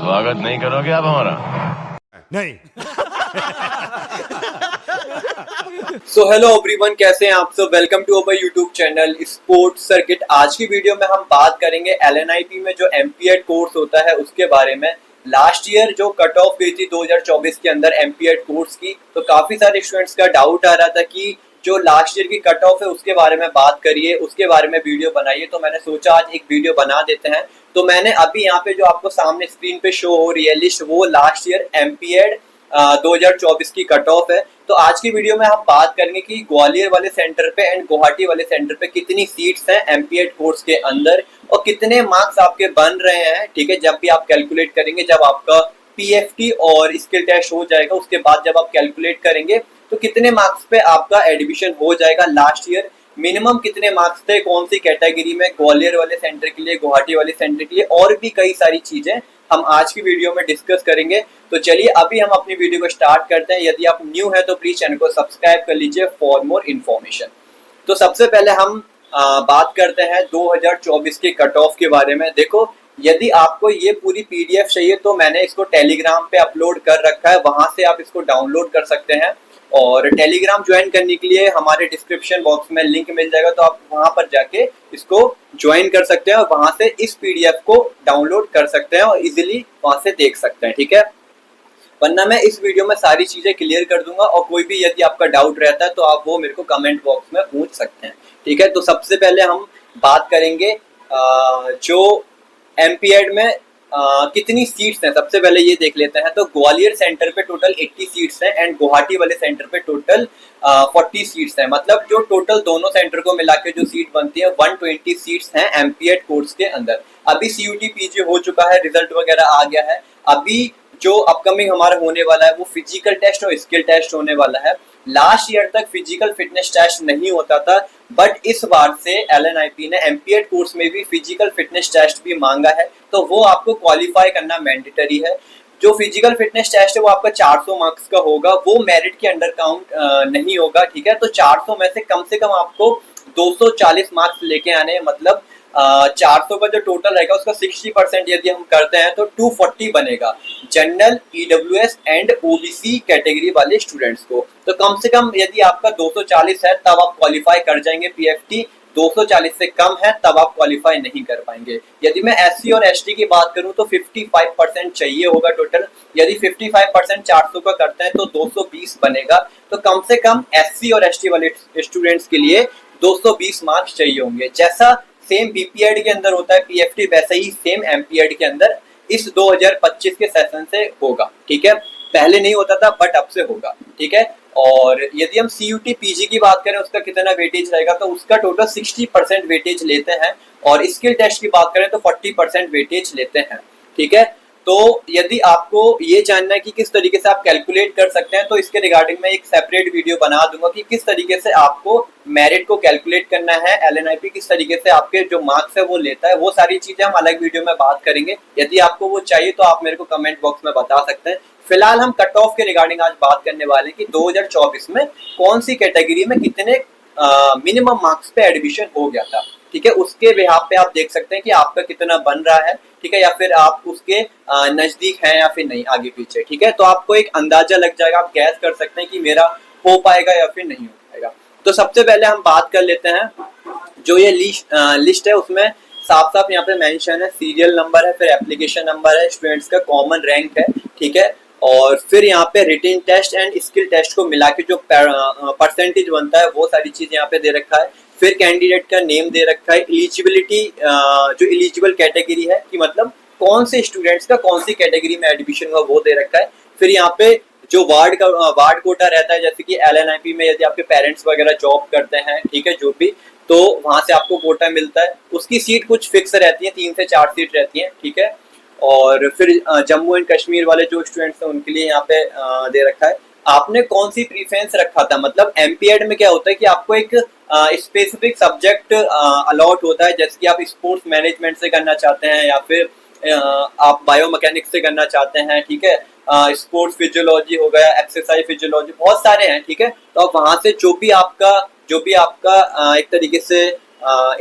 स्वागत नहीं करोगे आप हमारा? नहीं। सो हेलो एवरीवन, कैसे हैं आप सब। Welcome to our YouTube channel Sports Circuit. आज की वीडियो में हम बात करेंगे LNIP में जो MPED कोर्स होता है उसके बारे में। लास्ट ईयर जो कट ऑफ गई थी 2024 के अंदर MPED कोर्स की, तो काफी सारे स्टूडेंट्स का डाउट आ रहा था कि जो लास्ट ईयर की कट ऑफ है उसके बारे में बात करिए, उसके बारे में वीडियो बनाइए। तो मैंने सोचा आज एक वीडियो बना देते हैं। तो मैंने अभी यहाँ पे जो आपको सामने स्क्रीन पे शो हो रही है लिस्ट, वो लास्ट ईयर MPED 2024 की कट ऑफ है। तो आज की वीडियो में हम बात करेंगे कि ग्वालियर वाले सेंटर पे एंड गुवाहाटी वाले सेंटर पे कितनी सीट्स हैं MPED कोर्स के अंदर और कितने मार्क्स आपके बन रहे हैं। ठीक है, जब भी आप कैलकुलेट करेंगे, जब आपका PFT और स्किल टेस्ट हो जाएगा उसके बाद जब आप कैलकुलेट करेंगे तो कितने मार्क्स पे आपका एडमिशन हो जाएगा। लास्ट ईयर मिनिमम कितने मार्क्स थे, कौन सी कैटेगरी में, ग्वालियर वाले सेंटर के लिए, गुवाहाटी वाले सेंटर के लिए, और भी कई सारी चीजें हम आज की वीडियो में डिस्कस करेंगे। तो चलिए अभी हम अपनी वीडियो को स्टार्ट करते हैं। यदि आप न्यू है तो प्लीज चैनल को सब्सक्राइब कर लीजिए फॉर मोर इन्फॉर्मेशन। तो सबसे पहले हम बात करते हैं 2024 के कट ऑफ के बारे में। देखो, यदि आपको ये पूरी PDF चाहिए तो मैंने इसको टेलीग्राम पे अपलोड कर रखा है, वहां से आप इसको डाउनलोड कर सकते हैं। और टेलीग्राम ज्वाइन करने के लिए हमारे डिस्क्रिप्शन बॉक्स में लिंक मिल जाएगा, तो आप वहां पर जाके इसको ज्वाइन कर सकते हैं और वहां से इस PDF को डाउनलोड कर सकते हैं और इजीली वहां से देख सकते हैं। ठीक है, वरना मैं इस वीडियो में सारी चीजें क्लियर कर दूंगा और कोई भी यदि आपका डाउट रहता है तो आप वो मेरे को कमेंट बॉक्स में पूछ सकते हैं। ठीक है, तो सबसे पहले हम बात करेंगे जो MPED में कितनी सीट्स हैं। सबसे पहले ये देख लेते हैं। तो ग्वालियर सेंटर पे टोटल 80 सीट्स हैं एंड गुवाहाटी वाले सेंटर पे टोटल 40 सीट्स हैं। मतलब जो टोटल दोनों सेंटर को मिला के जो सीट बनती है 120 सीट्स हैं MPED कोर्स के अंदर। अभी CUT PG हो चुका है, रिजल्ट वगैरह आ गया है। अभी जो अपकमिंग हमारा होने वाला है वो फिजिकल टेस्ट और स्किल टेस्ट होने वाला है। लास्ट ईयर तक फिजिकल फिटनेस टेस्ट नहीं होता था, बट इस बार से LNIP ने MPED कोर्स में भी फिजिकल फिटनेस टेस्ट भी मांगा है, तो वो आपको क्वालिफाई करना मैंडेटरी है। जो फिजिकल फिटनेस टेस्ट है वो आपका 400 मार्क्स का होगा, वो मेरिट के अंडर काउंट नहीं होगा। ठीक है, तो 400 में से कम आपको 240 मार्क्स लेके आने हैं। मतलब 400 का जो टोटल रहेगा उसका 60% यदि हम करते हैं तो 240 बनेगा general, EWS and OBC category वाले स्टूडेंट्स को। तो कम से कम यदि आपका 240 है तब आप क्वालिफाई कर जाएंगे PFT, 240 से कम है तब आप क्वालिफाई नहीं कर पाएंगे। यदि मैं SC और ST की बात करूं तो 55% चाहिए होगा टोटल। यदि 55% 400 का करते हैं तो 220 बनेगा। तो कम से कम SC और ST वाले स्टूडेंट्स के लिए 220 मार्क्स चाहिए होंगे। जैसा सेम BPED के अंदर होता है PFT, वैसे ही सेम MPED के अंदर इस 2025 के सेशन से होगा। ठीक है, पहले नहीं होता था बट अब से होगा। ठीक है, और यदि हम CUT PG की बात करें उसका कितना वेटेज रहेगा, तो उसका टोटल 60% वेटेज लेते हैं और स्किल टेस्ट की बात करें तो 40% वेटेज लेते हैं। ठीक है, तो यदि आपको ये जानना है कि किस तरीके से आप कैलकुलेट कर सकते हैं तो इसके रिगार्डिंग मैं एक सेपरेट वीडियो बना दूंगा कि किस तरीके से आपको मेरिट को कैलकुलेट करना है। LNIP किस तरीके से आपके जो मार्क्स है वो लेता है, वो सारी चीजें हम अलग वीडियो में बात करेंगे। यदि आपको वो चाहिए तो आप मेरे को कमेंट बॉक्स में बता सकते हैं। फिलहाल हम कट ऑफ के रिगार्डिंग आज बात करने वाले हैं कि 2024 में कौन सी कैटेगरी में कितने मिनिमम मार्क्स पे एडमिशन हो गया था। ठीक है, उसके बिहाफ पे आप देख सकते हैं कि आपका कितना बन रहा है। ठीक है, या फिर आप उसके नजदीक हैं या फिर नहीं, आगे पीछे। ठीक है, तो आपको एक अंदाजा लग जाएगा, आप गैस कर सकते हैं कि मेरा हो पाएगा या फिर नहीं हो पाएगा। तो सबसे पहले हम बात कर लेते हैं, जो ये लिस्ट है उसमें साफ साफ यहाँ पे मेंशन है, सीरियल नंबर है, फिर एप्लीकेशन नंबर है, स्टूडेंट्स का कॉमन रैंक है। ठीक है, और फिर यहाँ पे written test and skill test को मिला के जो परसेंटेज बनता है वो सारी चीज यहाँ पे दे रखा है। फिर कैंडिडेट का नेम दे रखा है, एलिजिबिलिटी, जो एलिजिबल कैटेगरी है कि मतलब कौन से स्टूडेंट्स का कौन सी कैटेगरी में एडमिशन हुआ वो दे रखा है। फिर यहाँ पे जो वार्ड कोटा रहता है, जैसे कि LNIP में यदि आपके पेरेंट्स वगैरह जॉब करते हैं, ठीक है, जो भी, तो वहां से आपको कोटा मिलता है। उसकी सीट कुछ फिक्स रहती है, 3 से 4 सीट रहती है। ठीक है, और फिर जम्मू एंड कश्मीर वाले जो स्टूडेंट्स हैं उनके लिए यहाँ पे दे रखा है। आपने कौन सी प्रीफरेंस रखा था, मतलब MPED में क्या होता है कि आपको एक स्पेसिफिक सब्जेक्ट अलॉट होता है, जैसे कि आप स्पोर्ट्स मैनेजमेंट से करना चाहते हैं या फिर आप बायोमैकेनिक्स से करना चाहते हैं। ठीक है, स्पोर्ट्स फिजियोलॉजी हो गया, एक्सरसाइज फिजियोलॉजी, बहुत सारे हैं। ठीक है, तो आप वहां से जो भी आपका एक तरीके से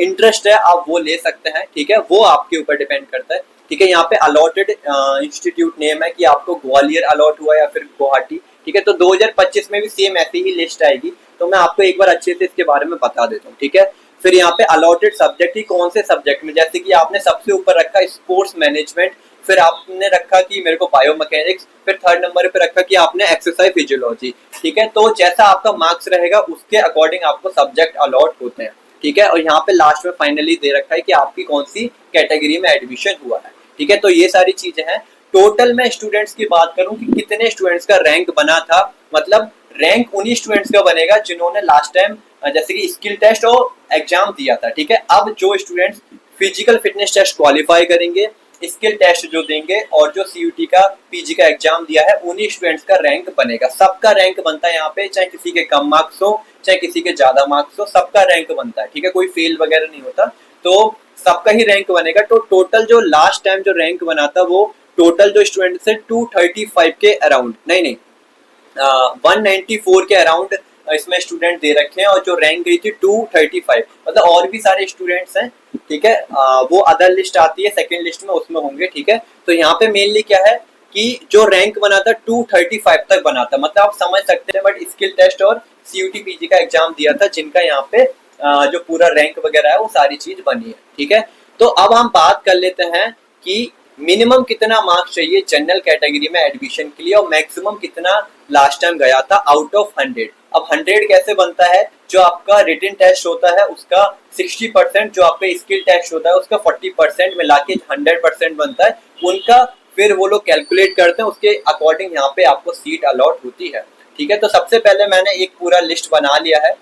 इंटरेस्ट है आप वो ले सकते हैं। ठीक है, वो आपके ऊपर डिपेंड करता है। ठीक है। यहाँ पे अलॉटेड इंस्टीट्यूट नेम है कि आपको ग्वालियर अलॉट हुआ या फिर गुवाहाटी, ठीक है। तो 2025 में भी सेम ऐसी ही लिस्ट आएगी, तो मैं आपको एक बार अच्छे से इसके बारे में बता देता हूँ, ठीक है। फिर यहाँ पे अलॉटेड सब्जेक्ट ही कौन से सब्जेक्ट में, जैसे कि आपने सबसे ऊपर रखा स्पोर्ट्स मैनेजमेंट, फिर आपने रखा कि मेरे को बायोमैकेनिक्स, फिर थर्ड नंबर पे रखा कि आपने एक्सरसाइज फिजियोलॉजी, ठीक है। तो जैसा आपका मार्क्स रहेगा उसके अकॉर्डिंग आपको सब्जेक्ट अलॉट होते हैं, ठीक है। और यहाँ पे लास्ट में फाइनली दे रखा है कि आपकी कौन सी कैटेगरी में एडमिशन हुआ है, ठीक है। तो ये सारी चीजें हैं। टोटल में स्टूडेंट्स की बात करूं कि कितने स्टूडेंट्स का रैंक बना था, मतलब रैंक उन्हीं स्टूडेंट्स का बनेगा जिन्होंने लास्ट टाइम जैसे कि स्किल टेस्ट और एग्जाम दिया था, ठीक है। अब जो students physical fitness test qualify करेंगे, स्किल टेस्ट जो देंगे और जो सीयूटी का पीजी का एग्जाम दिया है, उन्हीं स्टूडेंट्स का रैंक बनेगा। सबका रैंक बनता है यहाँ पे, चाहे किसी के कम मार्क्स हो चाहे किसी के ज्यादा मार्क्स हो, सबका रैंक बनता है, ठीक है। कोई फेल वगैरह नहीं होता, तो सबका ही रैंक बनेगा। तो टोटल जो लास्ट टाइम जो रैंक बना था वो टोटल जो स्टूडेंट से 235 के अराउंड, नहीं 194 के अराउंड इसमें स्टूडेंट दे रखे हैं, और जो रैंक गई थी 235, मतलब और भी सारे स्टूडेंट्स हैं, ठीक है। वो अदर लिस्ट आती है सेकंड लिस्ट में, उसमें होंगे, ठीक है। तो यहाँ पे मेनली क्या है कि जो रैंक बना था 235 तक बना था, मतलब आप समझ सकते हैं। बट स्किल टेस्ट और सीयूटी पीजी का एग्जाम दिया था जिनका यहाँ पे जो पूरा रैंक वगैरह है वो सारी चीज बनी है, ठीक है। तो अब हम बात कर लेते हैं कि मिनिमम कितना मार्क्स चाहिए जनरल कैटेगरी में एडमिशन के लिए, और मैक्सिमम कितना लास्ट टाइम गया था आउट ऑफ 100। अब 100 कैसे बनता है, जो आपका रिटन टेस्ट होता है उसका 60%, जो आपका स्किल टेस्ट होता है उसका 40% मिला के 100% बनता है उनका। फिर वो लोग कैलकुलेट करते हैं, उसके अकॉर्डिंग यहाँ पे आपको सीट अलॉट होती है, ठीक है। तो सबसे पहले मैंने एक पूरा लिस्ट बना लिया है।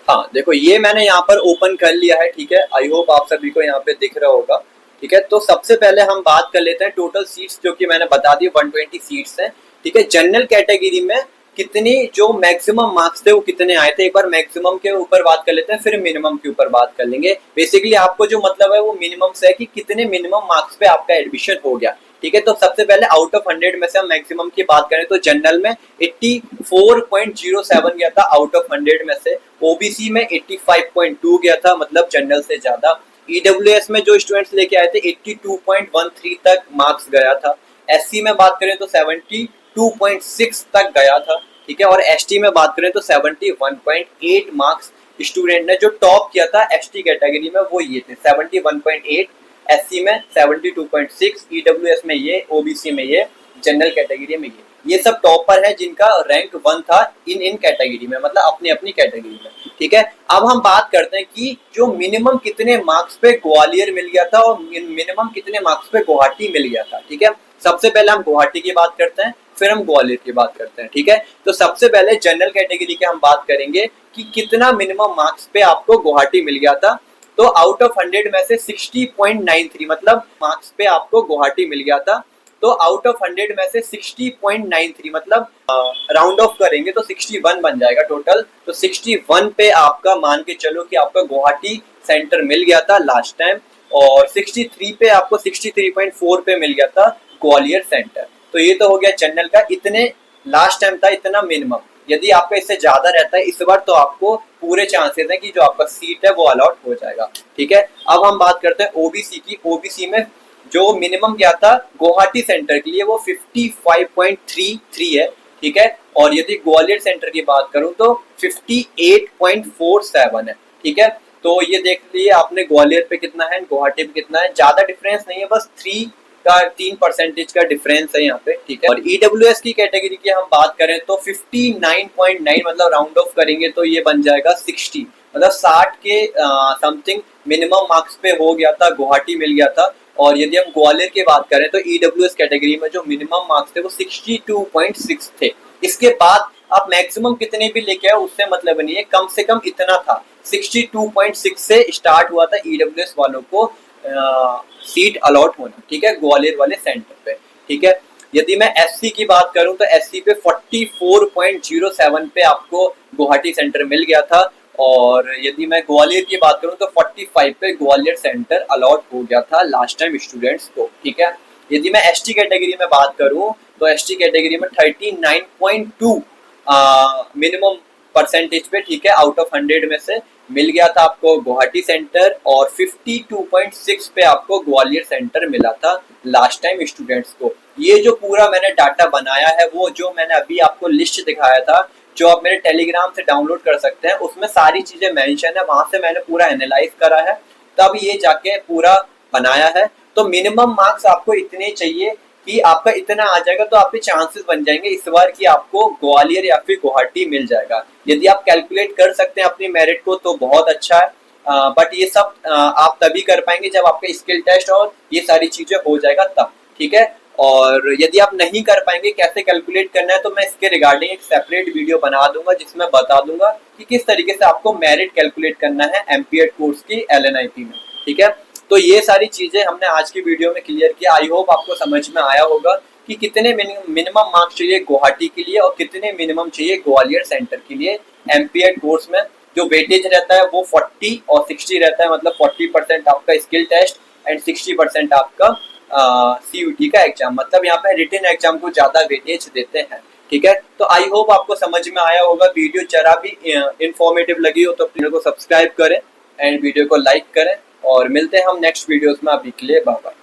हाँ देखो, ये मैंने यहाँ पर ओपन कर लिया है, ठीक है। आई होप आप सभी को यहाँ पे दिख रहा होगा, ठीक है। तो सबसे पहले हम बात कर लेते हैं टोटल सीट्स, जो कि मैंने बता दी 120 सीट्स हैं, ठीक है। जनरल कैटेगरी में कितनी जो मैक्सिमम मार्क्स थे वो कितने आए थे, एक बार मैक्सिमम के ऊपर बात कर लेते हैं, फिर मिनिमम के ऊपर बात कर लेंगे। बेसिकली आपको जो मतलब है वो मिनिमम से है कि कितने मिनिमम मार्क्स पे आपका एडमिशन हो गया, ठीक है। तो सबसे पहले आउट ऑफ 100 में से हम मैक्सिमम की बात करें तो जनरल में 84.07 गया था आउट ऑफ 100 में से, ओबीसी में 85.2 गया था, मतलब जनरल से ज्यादा। ईडब्ल्यूएस में जो स्टूडेंट्स लेके आए थे 82.13 तक मार्क्स गया था। एससी में बात करें तो 72.6 तक गया था, ठीक है। और एसटी में बात करें तो 71.8 मार्क्स स्टूडेंट ने जो टॉप किया था एसटी कैटेगरी में वो ये थे 71.8, एससी में 72.6, ईडब्ल्यूएस में ये, ओबीसी में ये, जनरल कैटेगरी में ये सब टॉपर है जिनका रैंक 1 था इन कैटेगरी में, मतलब अपनी अपनी कैटेगरी में, ठीक है। अब हम बात करते हैं कि जो मिनिमम कितने मार्क्स पे ग्वालियर मिल गया था और मिनिमम कितने मार्क्स पे गुवाहाटी मिल गया था, ठीक है। सबसे पहले हम गुवाहाटी की बात करते हैं, फिर हम ग्वालियर की बात करते हैं, ठीक है। तो सबसे पहले जनरल कैटेगरी के हम बात करेंगे कि कितना मिनिमम मार्क्स पे आपको गुवाहाटी मिल गया था। तो आउट ऑफ 100 में से 60.93, मतलब मार्क्स पे आपको गुवाहाटी मिल गया था। तो आउट ऑफ 100 में से 60.93, मतलब राउंड ऑफ करेंगे तो 61 बन जाएगा टोटल। तो 61 पे आपका मान के चलो कि आपका गुवाहाटी सेंटर मिल गया था लास्ट टाइम, और 63 पे आपको 63.4 पे मिल गया था ग्वालियर सेंटर। तो ये तो हो गया जनरल का, इतने लास्ट टाइम था, इतना मिनिमम। यदि आपका इससे ज्यादा रहता है इस बार तो आपको पूरे चांसेस है कि जो आपका सीट है वो अलॉट हो जाएगा, ठीक है। अब हम बात करते हैं ओबीसी की। ओबीसी में जो मिनिमम गया था गुवाहाटी सेंटर के लिए वो 55.33 है, ठीक है। और यदि ग्वालियर सेंटर की बात करूं तो 58.47 है, ठीक है। तो ये देख लिए आपने ग्वालियर पे कितना है, गुवाहाटी पे कितना है, ज्यादा डिफरेंस नहीं है, बस 3% का डिफरेंस है यहाँ पे, ठीक है। और ईडब्ल्यूएस की कैटेगरी की हम बात करें तो 59.9, मतलब राउंड ऑफ करेंगे तो ये बन जाएगा 60, मतलब 60 के समथिंग मिनिमम मार्क्स पे हो गया था, गुवाहाटी मिल गया था। और यदि हम ग्वालियर की बात करें तो ईडब्ल्यूएस कैटेगरी में जो मिनिमम मार्क्स थे वो 62.6 थे। इसके बाद आप मैक्सिमम कितने भी लेके आओ उससे मतलब नहीं है, कम से कम इतना था, 62.6 से स्टार्ट हुआ था ईडब्ल्यूएस वालों को सीट अलॉट होना, ठीक है, ग्वालियर वाले सेंटर पे, ठीक है। यदि मैं एससी की बात करूं तो एससी पे 44.07 पे आपको गुवाहाटी सेंटर मिल गया था। और यदि मैं ग्वालियर की बात करूं तो 45 पे ग्वालियर सेंटर अलॉट हो गया था लास्ट टाइम स्टूडेंट्स को, ठीक है। यदि मैं एसटी कैटेगरी में बात करूं तो एसटी कैटेगरी में 39.2 मिनिमम परसेंटेज पे, ठीक है, आउट ऑफ 100 में से मिल गया था आपको गुवाहाटी सेंटर, और 52.6 पे आपको ग्वालियर सेंटर मिला था लास्ट टाइम स्टूडेंट्स को। ये जो पूरा मैंने डाटा बनाया है, वो जो मैंने अभी आपको लिस्ट दिखाया था, जो आप मेरे टेलीग्राम से डाउनलोड कर सकते हैं, उसमें सारी चीजें मेंशन है, वहां से मैंने पूरा एनालाइज करा है, तब ये जाके पूरा बनाया है। तो मिनिमम मार्क्स आपको इतने चाहिए कि आपका इतना आ जाएगा तो आपके चांसेस बन जाएंगे इस बार कि आपको ग्वालियर या फिर गुवाहाटी मिल जाएगा। यदि आप कैलकुलेट कर सकते हैं अपनी मेरिट को तो बहुत अच्छा है, बट ये सब आप तभी कर पाएंगे जब आपका स्किल टेस्ट और ये सारी चीजें हो जाएगा तब, ठीक है। और यदि आप नहीं कर पाएंगे कैसे कैलकुलेट करना है, तो मैं इसके रिगार्डिंग एक सेपरेट वीडियो बना दूंगा जिसमें बता दूंगा कि किस तरीके से आपको मेरिट कैलकुलेट करना है एमपीएड कोर्स की एलएनआईपी में, ठीक है। तो ये सारी चीजें हमने आज की वीडियो में क्लियर किया। आई होप आपको समझ में आया होगा कि कितने मिनिमम मार्क्स चाहिए गुवाहाटी के लिए और कितने मिनिमम चाहिए ग्वालियर सेंटर के लिए एमपीएड कोर्स में। जो वेटेज रहता है वो 40 और 60 रहता है, मतलब 40% आपका स्किल टेस्ट एंड 60% आपका सीयूटी का एग्जाम, मतलब यहाँ पे रिटन एग्जाम को ज्यादा वेटेज देते हैं, ठीक है। तो आई होप आपको समझ में आया होगा। वीडियो जरा भी इंफॉर्मेटिव लगी हो तो चैनल को सब्सक्राइब करें एंड वीडियो को लाइक करें, और मिलते हैं हम नेक्स्ट वीडियोस में। अभी के लिए बाय बाय।